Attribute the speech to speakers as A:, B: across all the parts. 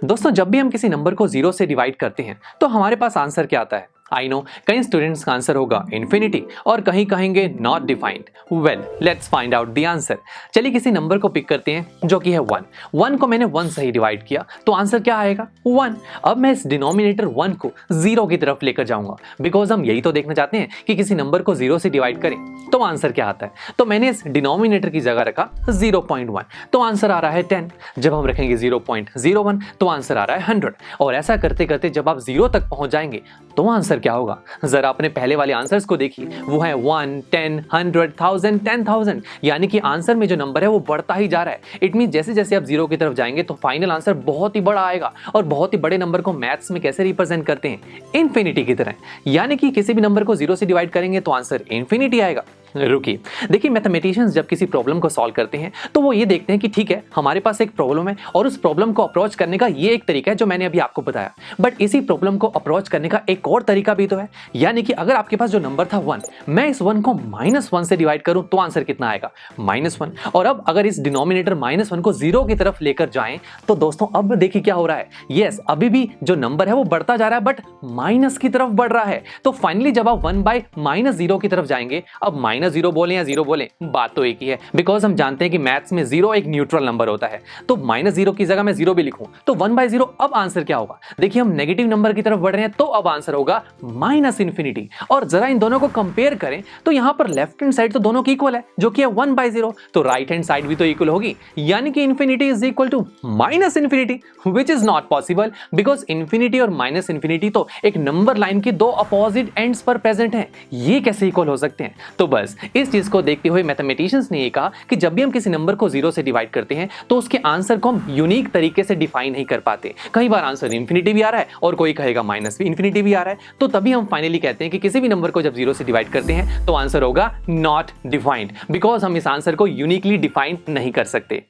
A: दोस्तों जब भी हम किसी नंबर को जीरो से डिवाइड करते हैं तो हमारे पास आंसर क्या आता है? आई नो कई स्टूडेंट्स का आंसर होगा इन्फिनिटी और कहीं कहेंगे not defined. Well let's find out the answer. चलिए किसी नंबर को पिक करते हैं जो कि है 1। 1 को मैंने 1 से ही डिवाइड किया तो आंसर क्या आएगा? 1। अब मैं इस डिनोमिनेटर 1 को 0 की तरफ लेकर जाऊंगा बिकॉज हम यही तो देखना चाहते हैं कि किसी नंबर को 0 से डिवाइड करें तो आंसर क्या आता है। तो मैंने इस डिनोमिनेटर की जगह रखा 0.1 तो आंसर आ रहा है 10। जब हम रखेंगे 0.01 तो आंसर आ रहा है 100 और ऐसा करते करते जब आप 0 तक पहुंच जाएंगे तो आंसर क्या होगा? जरा अपने पहले वाले आंसर्स को देखिए, वो है 1, 10, 100, 1000, 10,000। यानी कि आंसर में जो नंबर है वो बढ़ता ही जा रहा है। इट मीन जैसे जैसे आप 0 की तरफ जाएंगे तो फाइनल आंसर बहुत ही बड़ा आएगा। और बहुत ही बड़े नंबर को मैथ्स में कैसे रिप्रेजेंट करते हैं? इन्फिनिटी की तरह। यानी कि किसी भी नंबर को 0 से डिवाइड करेंगे तो आंसर इन्फिनिटी आएगा। रुकिए, देखिए मैथमेटिशियंस जब किसी प्रॉब्लम को सॉल्व करते हैं तो वो ये देखते हैं कि ठीक है हमारे पास एक प्रॉब्लम है और उस प्रॉब्लम को अप्रोच करने का ये एक तरीका है जो मैंने अभी आपको बताया। बट इसी प्रॉब्लम को अप्रोच करने का एक और तरीका भी तो है। यानी कि अगर आपके पास जो नंबर था 1, मैं इस 1 को -1 से डिवाइड करूं तो आंसर कितना आएगा? -1। और अब अगर इस डिनोमिनेटर -1 को 0 की तरफ लेकर जाएं तो दोस्तों अब देखिए क्या हो रहा है। यस, अभी भी जो नंबर है वो बढ़ता जा रहा है बट माइनस की तरफ बढ़ रहा है। तो फाइनली जब आप 1/-0 की तरफ जाएंगे, अब -0 बोलें या 0 बोलें बात तो एक ही है बिकॉज हम जानते हैं कि मैथ्स में 0 एक न्यूट्रल नंबर होता है। तो -0 की जगह मैं 0 भी लिखूं तो 1/0 अब आंसर क्या होगा? देखिए हम नेगेटिव नंबर की तरफ बढ़ रहे हैं तो अब आंसर होगा -इन्फिनिटी। और जरा इन दोनों को कंपेयर करें तो यहां पर लेफ्ट हैंड साइड तो दोनों की इक्वल है जो कि है 1/0, तो राइट हैंड साइड भी तो इक्वल होगी। यानी कि infinity is equal to -infinity which is not possible because infinity और -इन्फिनिटी तो एक नंबर लाइन के दो अपोजिट एंड्स पर प्रेजेंट हैं। ये कैसे इक्वल हो सकते हैं? तो बस इस चीज को देखते हुए मैथमेटिशियंस ने ये कहा कि जब भी हम किसी नंबर को 0 से डिवाइड करते हैं तो उसके आंसर को हम यूनिक तरीके से डिफाइन नहीं कर पाते। कई बार आंसर इन्फिनिटी भी आ रहा है और कोई कहेगा -इन्फिनिटी भी आ रहा है। तो तभी हम फाइनली कहते हैं कि किसी भी नंबर को जब 0 से डिवाइड करते हैं तो आंसर होगा नॉट डिफाइंड बिकॉज हम इस आंसर को यूनिकली डिफाइन नहीं कर सकते।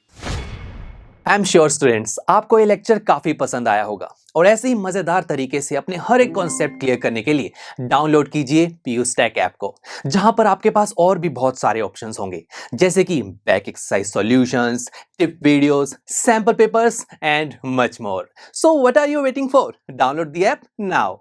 A: आई एम श्योर स्टूडेंट्स आपको ये लेक्चर काफी पसंद आया होगा और ऐसे ही मजेदार तरीके से अपने हर एक कॉन्सेप्ट क्लियर करने के लिए डाउनलोड कीजिए PUStack ऐप को, जहां पर आपके पास और भी बहुत सारे ऑप्शंस होंगे जैसे कि back exercise solutions, tip videos, sample papers and much more. So what are you waiting for? Download the app now.